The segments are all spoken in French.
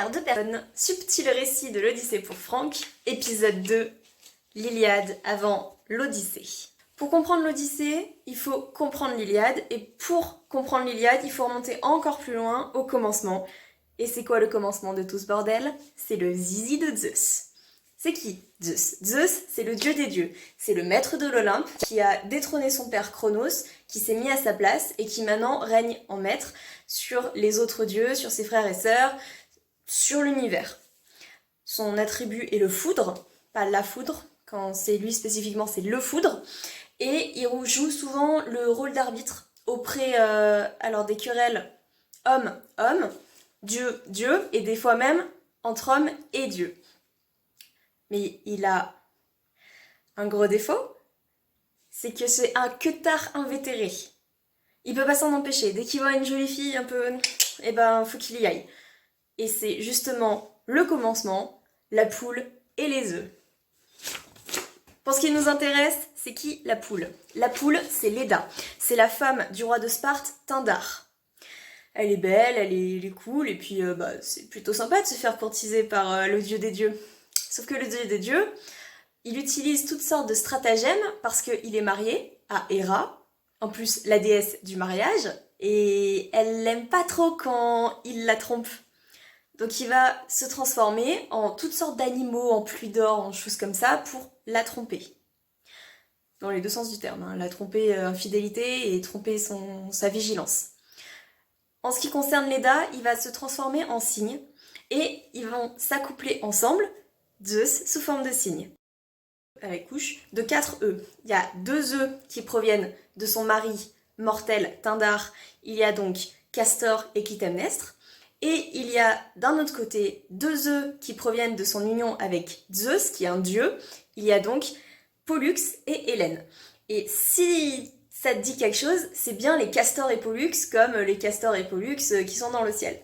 L'Iliade de personnes, subtil récit de l'Odyssée pour Franck, épisode 2, l'Iliade avant l'Odyssée. Pour comprendre l'Odyssée, il faut comprendre l'Iliade, et pour comprendre l'Iliade, il faut remonter encore plus loin au commencement. Et c'est quoi le commencement de tout ce bordel? C'est le zizi de Zeus. C'est qui Zeus? Zeus, c'est le dieu des dieux. C'est le maître de l'Olympe qui a détrôné son père Cronos, qui s'est mis à sa place et qui maintenant règne en maître sur les autres dieux, sur ses frères et sœurs, sur l'univers. Son attribut est le foudre, pas la foudre, quand c'est lui spécifiquement c'est le foudre, et il joue souvent le rôle d'arbitre auprès alors des querelles homme-homme, Dieu, et des fois même entre homme et Dieu. Mais il a un gros défaut, c'est que c'est un queutard invétéré. Il peut pas s'en empêcher, dès qu'il voit une jolie fille un peu, eh ben faut qu'il y aille. Et c'est justement le commencement, la poule et les œufs. Pour ce qui nous intéresse, c'est qui la poule? La poule, c'est Léda. C'est la femme du roi de Sparte, Pindare. Elle est belle, elle est cool, et puis c'est plutôt sympa de se faire courtiser par le dieu des dieux. Sauf que le dieu des dieux, il utilise toutes sortes de stratagèmes parce qu'il est marié à Héra, en plus la déesse du mariage, et elle l'aime pas trop quand il la trompe. Donc il va se transformer en toutes sortes d'animaux, en pluie d'or, en choses comme ça, pour la tromper. Dans les deux sens du terme, hein. La tromper infidélité et tromper sa vigilance. En ce qui concerne Léda, il va se transformer en cygne, et ils vont s'accoupler ensemble, Zeus sous forme de cygne. Avec couche de 4 œufs. Il y a 2 œufs qui proviennent de son mari mortel, Pindare. Il y a donc Castor et Clytemnestre. Et il y a d'un autre côté 2 œufs qui proviennent de son union avec Zeus, qui est un dieu. Il y a donc Pollux et Hélène. Et si ça te dit quelque chose, c'est bien les Castor et Pollux, comme les Castor et Pollux qui sont dans le ciel.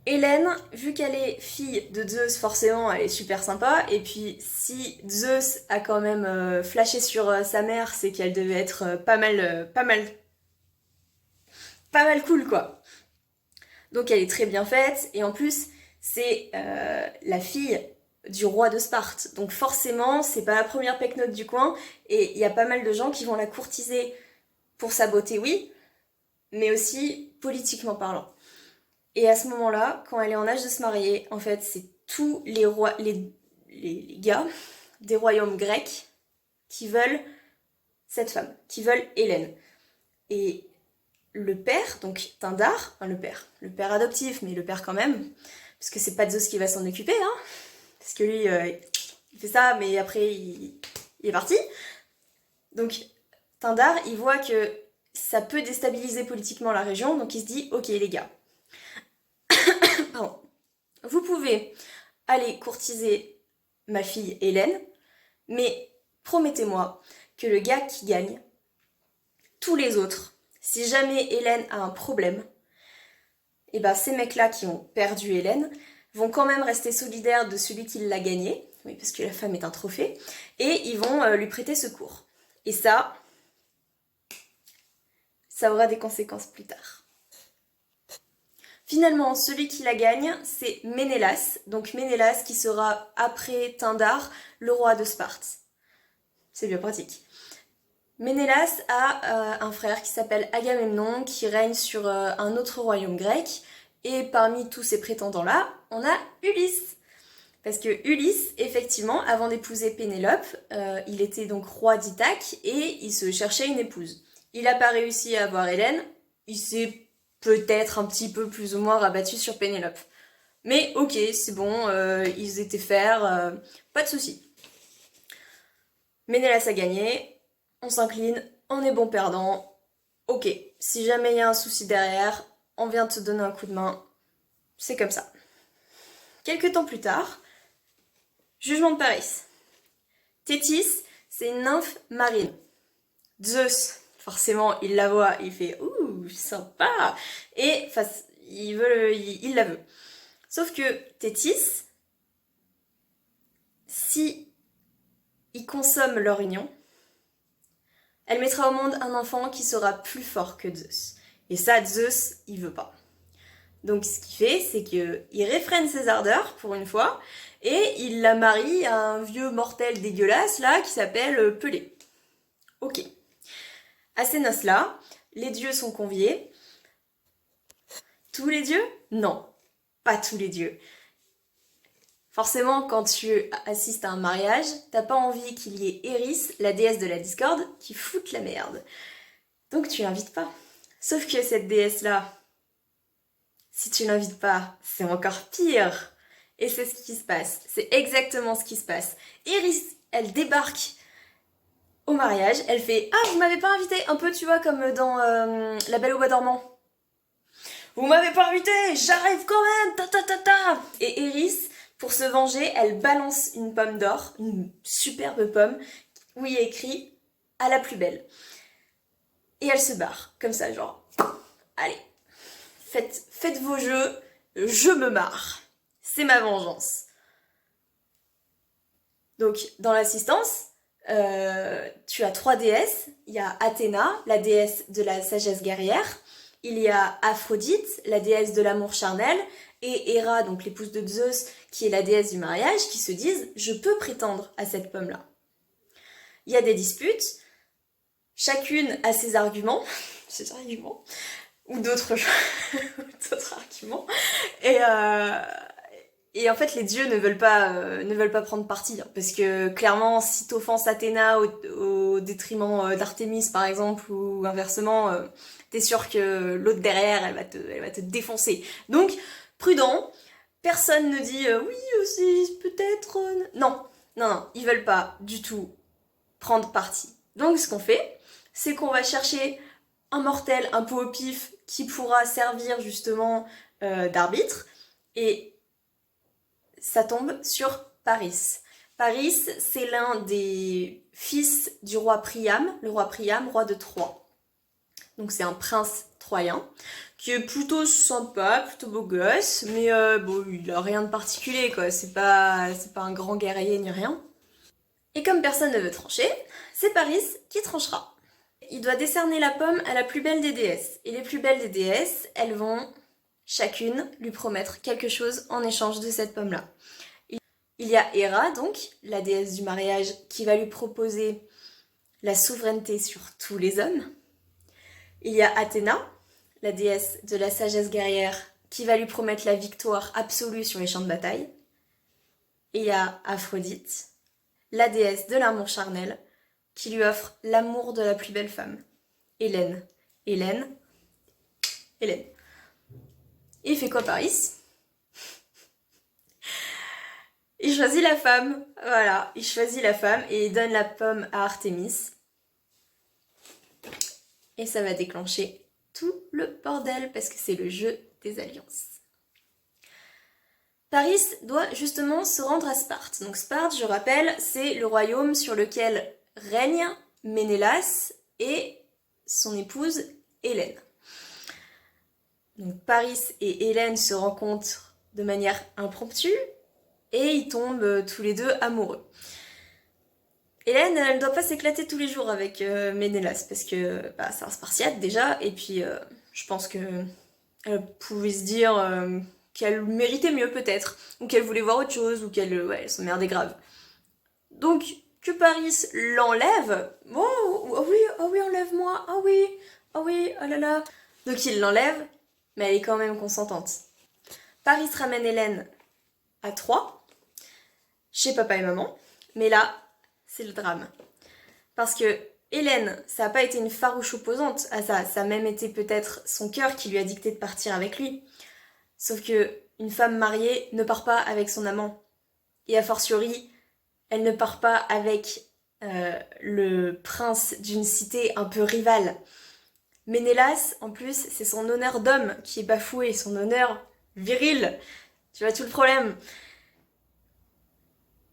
Hélène, vu qu'elle est fille de Zeus, forcément, elle est super sympa. Et puis, si Zeus a quand même flashé sur sa mère, c'est qu'elle devait être pas mal cool, quoi. Donc, elle est très bien faite. Et en plus, c'est la fille du roi de Sparte. Donc, forcément, c'est pas la première pecnote du coin. Et il y a pas mal de gens qui vont la courtiser pour sa beauté, oui, mais aussi politiquement parlant. Et à ce moment-là, quand elle est en âge de se marier, en fait, c'est tous les rois, les gars des royaumes grecs qui veulent cette femme, qui veulent Hélène. Et le père, donc Pindare, enfin le père adoptif, mais le père quand même, parce que c'est pas Zeus qui va s'en occuper, hein, parce que lui, il fait ça, mais après, il est parti. Donc, Pindare, il voit que ça peut déstabiliser politiquement la région, donc il se dit, ok les gars, pardon. Vous pouvez aller courtiser ma fille Hélène, mais promettez-moi que le gars qui gagne, tous les autres, si jamais Hélène a un problème, et ben ces mecs-là qui ont perdu Hélène vont quand même rester solidaires de celui qui l'a gagnée, oui, parce que la femme est un trophée, et ils vont lui prêter secours. Et ça aura des conséquences plus tard. Finalement, celui qui la gagne, c'est Ménélas. Donc Ménélas qui sera, après Pindare, le roi de Sparte. C'est bien pratique. Ménélas a un frère qui s'appelle Agamemnon, qui règne sur un autre royaume grec. Et parmi tous ces prétendants-là, on a Ulysse. Parce que Ulysse, effectivement, avant d'épouser Pénélope, il était donc roi d'Ithaque et il se cherchait une épouse. Il n'a pas réussi à avoir Hélène, il s'est peut-être un petit peu plus ou moins rabattu sur Pénélope. Mais ok, c'est bon, ils étaient faire, pas de soucis. Ménélas a gagné, on s'incline, on est bon perdant. Ok, si jamais il y a un souci derrière, on vient te donner un coup de main, c'est comme ça. Quelques temps plus tard, jugement de Paris. Thétis, c'est une nymphe marine. Zeus, forcément, il la voit, il fait « Ouh, sympa !» Et il la veut. Sauf que Thétis, si ils consomment leur union, elle mettra au monde un enfant qui sera plus fort que Zeus. Et ça, Zeus, il veut pas. Donc ce qu'il fait, c'est qu'il réfrène ses ardeurs, pour une fois, et il la marie à un vieux mortel dégueulasse, là, qui s'appelle Pelé. Ok. À ces noces-là, les dieux sont conviés. Tous les dieux? Non, pas tous les dieux. Forcément, quand tu assistes à un mariage, t'as pas envie qu'il y ait Eris, la déesse de la discorde, qui foute la merde. Donc tu l'invites pas. Sauf que cette déesse-là, si tu l'invites pas, c'est encore pire. Et c'est ce qui se passe. C'est exactement ce qui se passe. Eris, elle débarque au mariage, elle fait « Ah, vous m'avez pas invité ?» Un peu, tu vois, comme dans La Belle au Bois dormant. « Vous m'avez pas invité, j'arrive quand même, ta ta ta ta !» Et Eris, pour se venger, elle balance une pomme d'or, une superbe pomme, où il y a écrit « À la plus belle ». Et elle se barre, comme ça, genre « Allez, faites vos jeux, je me marre. C'est ma vengeance. » Donc, dans l'assistance, tu as 3 déesses. Il y a Athéna, la déesse de la sagesse guerrière. Il y a Aphrodite, la déesse de l'amour charnel. Et Héra, donc l'épouse de Zeus, qui est la déesse du mariage, qui se disent « Je peux prétendre à cette pomme-là. » Il y a des disputes. Chacune a ses arguments. Ou d'autres arguments. Et en fait, les dieux ne veulent pas prendre parti. Hein, parce que clairement, si t'offenses Athéna au détriment d'Artémis, par exemple, ou inversement, t'es sûr que l'autre derrière, elle va te défoncer. Donc, prudent. Personne ne dit oui, c'est peut-être... Non, ils veulent pas du tout prendre parti. Donc, ce qu'on fait, c'est qu'on va chercher un mortel un peu au pif qui pourra servir justement d'arbitre. Et ça tombe sur Paris. Paris, c'est l'un des fils du roi Priam, le roi Priam, roi de Troie. Donc c'est un prince troyen, qui est plutôt sympa, plutôt beau gosse, mais bon, il a rien de particulier, quoi. C'est pas un grand guerrier ni rien. Et comme personne ne veut trancher, c'est Paris qui tranchera. Il doit décerner la pomme à la plus belle des déesses. Et les plus belles des déesses, elles vont chacune lui promettre quelque chose en échange de cette pomme-là. Il y a Héra, donc, la déesse du mariage, qui va lui proposer la souveraineté sur tous les hommes. Il y a Athéna, la déesse de la sagesse guerrière, qui va lui promettre la victoire absolue sur les champs de bataille. Et il y a Aphrodite, la déesse de l'amour charnel, qui lui offre l'amour de la plus belle femme, Hélène. Hélène. Et il fait quoi, Paris? Il choisit la femme, voilà, il choisit la femme et il donne la pomme à Artémis. Et ça va déclencher tout le bordel parce que c'est le jeu des alliances. Paris doit justement se rendre à Sparte. Donc Sparte, je rappelle, c'est le royaume sur lequel règne Ménélas et son épouse Hélène. Donc Paris et Hélène se rencontrent de manière impromptue et ils tombent tous les deux amoureux. Hélène, elle ne doit pas s'éclater tous les jours avec Ménélas parce que c'est un Spartiate déjà et puis je pense que elle pouvait se dire qu'elle méritait mieux peut-être ou qu'elle voulait voir autre chose ou qu'elle s'emmerdait grave. Donc que Paris l'enlève, oh oui, enlève-moi, oh oui, oh là là. Donc il l'enlève, mais elle est quand même consentante. Paris ramène Hélène à Troie, chez papa et maman, mais là, c'est le drame. Parce que Hélène, ça n'a pas été une farouche opposante à ça, ça a même été peut-être son cœur qui lui a dicté de partir avec lui. Sauf que une femme mariée ne part pas avec son amant. Et a fortiori, elle ne part pas avec le prince d'une cité un peu rivale. Ménélas, en plus, c'est son honneur d'homme qui est bafoué, son honneur viril. Tu vois tout le problème.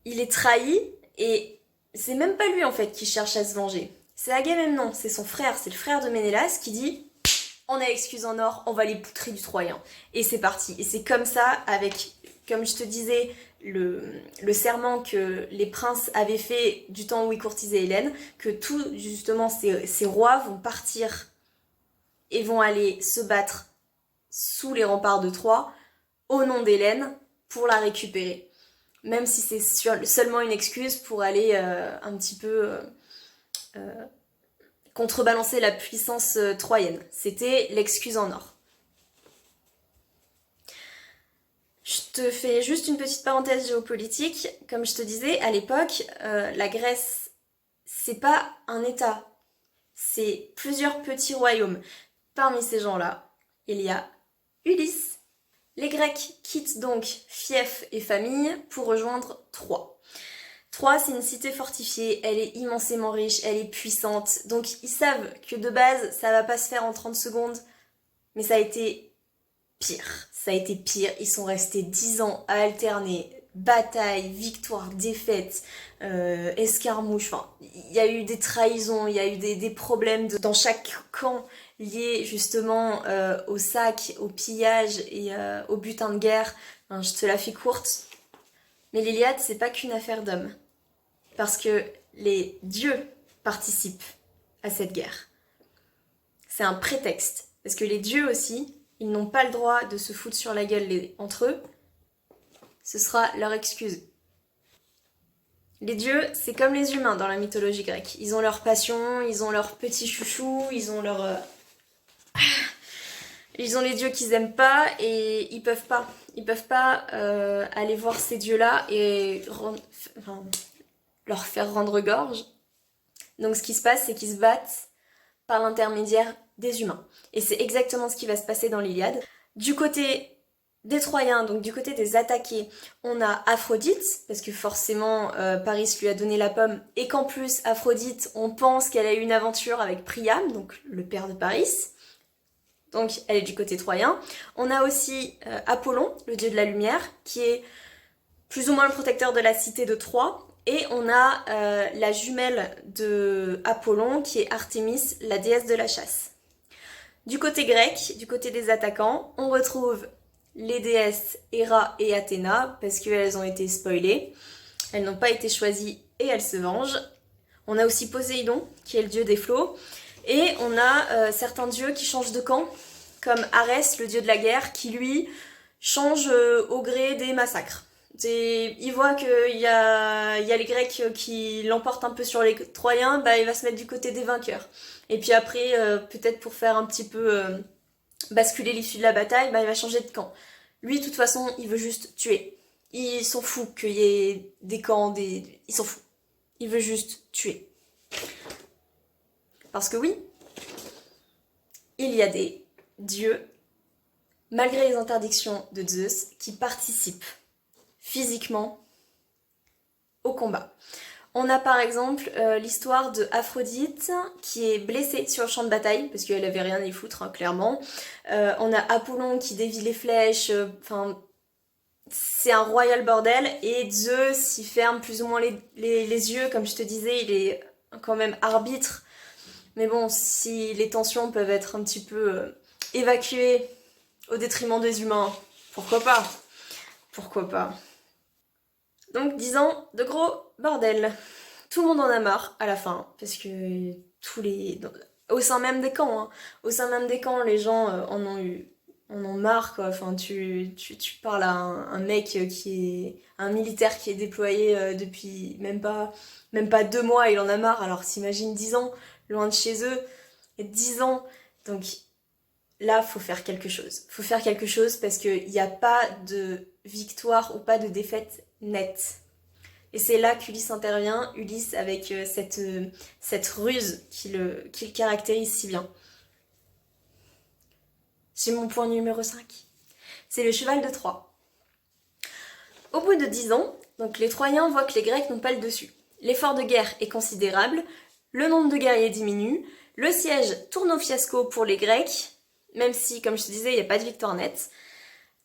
Il est trahi et c'est même pas lui en fait qui cherche à se venger. C'est Agamemnon, c'est son frère, c'est le frère de Ménélas qui dit « On a excuse en or, on va les poutrer du Troyen. » Et c'est parti. Et c'est comme ça, avec, comme je te disais, le serment que les princes avaient fait du temps où ils courtisaient Hélène, que tous justement ces rois vont partir et vont aller se battre sous les remparts de Troie au nom d'Hélène pour la récupérer. Même si c'est seulement une excuse pour aller un petit peu contrebalancer la puissance troyenne. C'était l'excuse en or. Je te fais juste une petite parenthèse géopolitique. Comme je te disais, à l'époque, la Grèce, c'est pas un État, c'est plusieurs petits royaumes. Parmi ces gens-là, il y a Ulysse. Les Grecs quittent donc fief et famille pour rejoindre Troie. Troie, c'est une cité fortifiée, elle est immensément riche, elle est puissante, donc ils savent que de base, ça va pas se faire en 30 secondes, mais ça a été pire. Ça a été pire, ils sont restés 10 ans à alterner bataille, victoire, défaite, escarmouche, enfin, il y a eu des trahisons, il y a eu des problèmes dans chaque camp liés justement au sac, au pillage et au butin de guerre. Enfin, je te la fais courte. Mais l'Iliade, c'est pas qu'une affaire d'hommes. Parce que les dieux participent à cette guerre. C'est un prétexte. Parce que les dieux aussi, ils n'ont pas le droit de se foutre sur la gueule entre eux. Ce sera leur excuse. Les dieux, c'est comme les humains dans la mythologie grecque. Ils ont leur passion, ils ont leurs petits chouchous, ils ont leur... Ils ont les dieux qu'ils aiment pas et ils peuvent pas. Ils peuvent pas aller voir ces dieux-là et leur faire rendre gorge. Donc ce qui se passe, c'est qu'ils se battent par l'intermédiaire des humains. Et c'est exactement ce qui va se passer dans l'Iliade. Du côté des Troyens, donc du côté des attaqués, on a Aphrodite, parce que forcément Paris lui a donné la pomme, et qu'en plus Aphrodite, on pense qu'elle a eu une aventure avec Priam, donc le père de Paris. Donc elle est du côté troyen. On a aussi Apollon, le dieu de la lumière, qui est plus ou moins le protecteur de la cité de Troie. Et on a la jumelle de Apollon, qui est Artémis, la déesse de la chasse. Du côté grec, du côté des attaquants, on retrouve les déesses Héra et Athéna, parce qu'elles ont été spoilées. Elles n'ont pas été choisies et elles se vengent. On a aussi Poséidon, qui est le dieu des flots. Et on a certains dieux qui changent de camp, comme Arès, le dieu de la guerre, qui lui change au gré des massacres. Il voit qu'il y a les Grecs qui l'emportent un peu sur les Troyens, bah, il va se mettre du côté des vainqueurs. Et puis après, peut-être pour faire un petit peu basculer l'issue de la bataille, bah, il va changer de camp. Lui, de toute façon, il veut juste tuer. Il s'en fout qu'il y ait des camps, il s'en fout. Il veut juste tuer. Parce que oui, il y a des dieux, malgré les interdictions de Zeus, qui participent physiquement au combat. On a par exemple l'histoire de Aphrodite qui est blessée sur le champ de bataille, parce qu'elle avait rien à y foutre, hein, clairement. On a Apollon qui dévie les flèches, enfin... c'est un royal bordel, et Zeus, il ferme plus ou moins les yeux, comme je te disais, il est quand même arbitre. Mais bon, si les tensions peuvent être un petit peu évacuées au détriment des humains, pourquoi pas? Pourquoi pas? Donc 10 ans de gros bordel. Tout le monde en a marre à la fin, parce que au sein même des camps, hein, au sein même des camps, les gens en ont marre, quoi. Enfin, tu parles à un mec qui est un militaire qui est déployé depuis même pas 2 mois, il en a marre. Alors s'imagine 10 ans loin de chez eux, et 10 ans. Donc là, faut faire quelque chose. Faut faire quelque chose parce qu'il n'y a pas de victoire ou pas de défaite nette. Et c'est là qu'Ulysse intervient, Ulysse avec cette ruse qui le caractérise si bien. C'est mon point numéro 5. C'est le cheval de Troie. Au bout de 10 ans, donc les Troyens voient que les Grecs n'ont pas le dessus. L'effort de guerre est considérable, le nombre de guerriers diminue, le siège tourne au fiasco pour les Grecs, même si, comme je te disais, il n'y a pas de victoire nette.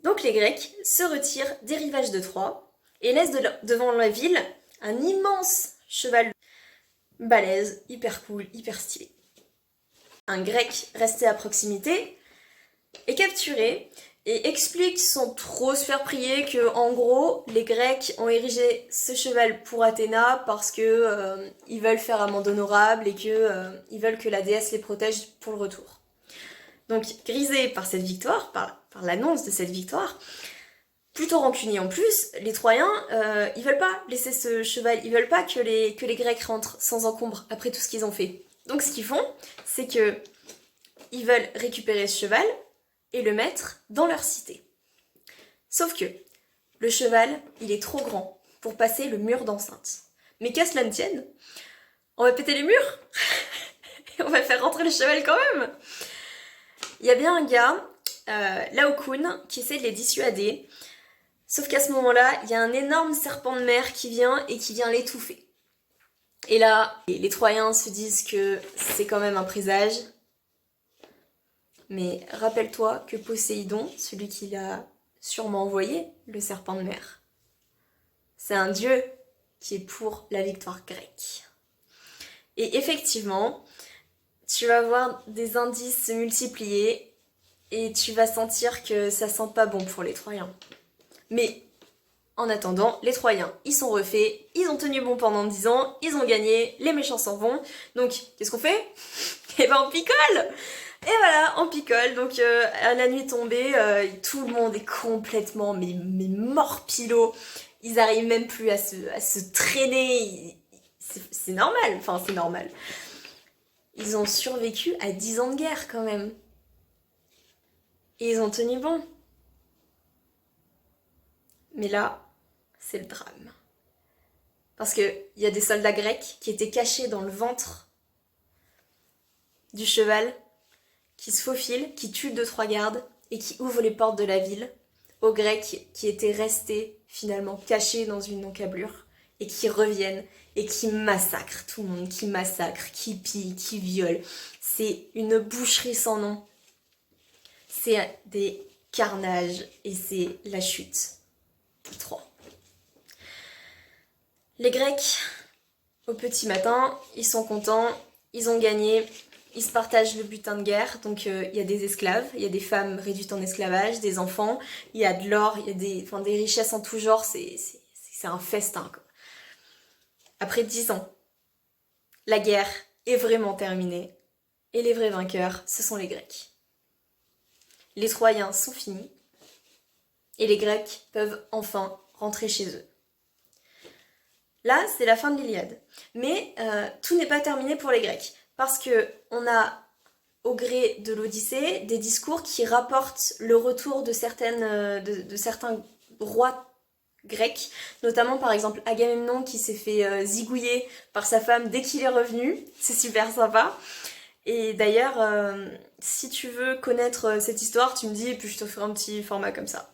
Donc les Grecs se retirent des rivages de Troie et laissent devant la ville un immense cheval balèze, hyper cool, hyper stylé. Un Grec resté à proximité est capturé et explique sans trop se faire prier que, en gros, les Grecs ont érigé ce cheval pour Athéna parce que ils veulent faire amende honorable et que ils veulent que la déesse les protège pour le retour. Donc grisés par cette victoire, par l'annonce de cette victoire, plutôt rancuniers en plus, les Troyens, ils veulent pas laisser ce cheval, ils veulent pas que les Grecs rentrent sans encombre après tout ce qu'ils ont fait. Donc ce qu'ils font, c'est que ils veulent récupérer ce cheval et le mettre dans leur cité. Sauf que le cheval, il est trop grand pour passer le mur d'enceinte. Mais qu'à cela ne tienne, on va péter les murs et on va faire rentrer le cheval quand même. Il y a bien un gars, Laocoon, qui essaie de les dissuader. Sauf qu'à ce moment-là, il y a un énorme serpent de mer qui vient et qui vient l'étouffer. Et là, les Troyens se disent que c'est quand même un présage. Mais rappelle-toi que Poséidon, celui qui l'a sûrement envoyé, le serpent de mer, c'est un dieu qui est pour la victoire grecque. Et effectivement, tu vas voir des indices se multiplier et tu vas sentir que ça sent pas bon pour les Troyens. Mais en attendant, les Troyens, ils sont refaits, ils ont tenu bon pendant 10 ans, ils ont gagné, les méchants s'en vont. Donc, qu'est-ce qu'on fait? Eh ben on picole! Et voilà, on picole. Donc, à la nuit tombée, tout le monde est complètement mais mort pilot. Ils arrivent même plus à se traîner. C'est normal, enfin c'est normal. Ils ont survécu à 10 ans de guerre quand même. Et ils ont tenu bon. Mais là, c'est le drame. Parce qu'il y a des soldats grecs qui étaient cachés dans le ventre du cheval, qui se faufilent, qui tuent 2-3 gardes et qui ouvrent les portes de la ville aux Grecs qui étaient restés finalement cachés dans une encablure et qui reviennent et qui massacrent tout le monde, qui massacrent, qui pillent, qui violent. C'est une boucherie sans nom. C'est des carnages et c'est la chute. 3. Les Grecs, au petit matin, ils sont contents, ils ont gagné, ils se partagent le butin de guerre, donc il y a des esclaves, il y a des femmes réduites en esclavage, des enfants, il y a de l'or, il y a des richesses en tout genre, c'est un festin, quoi. Après 10 ans, la guerre est vraiment terminée, et les vrais vainqueurs, ce sont les Grecs. Les Troyens sont finis, et les Grecs peuvent enfin rentrer chez eux. Là, c'est la fin de l'Iliade. Mais tout n'est pas terminé pour les Grecs. Parce que on a, au gré de l'Odyssée, des discours qui rapportent le retour de certains rois grecs. Notamment, par exemple, Agamemnon qui s'est fait zigouiller par sa femme dès qu'il est revenu. C'est super sympa. Et d'ailleurs, si tu veux connaître cette histoire, tu me dis, et puis je te ferai un petit format comme ça.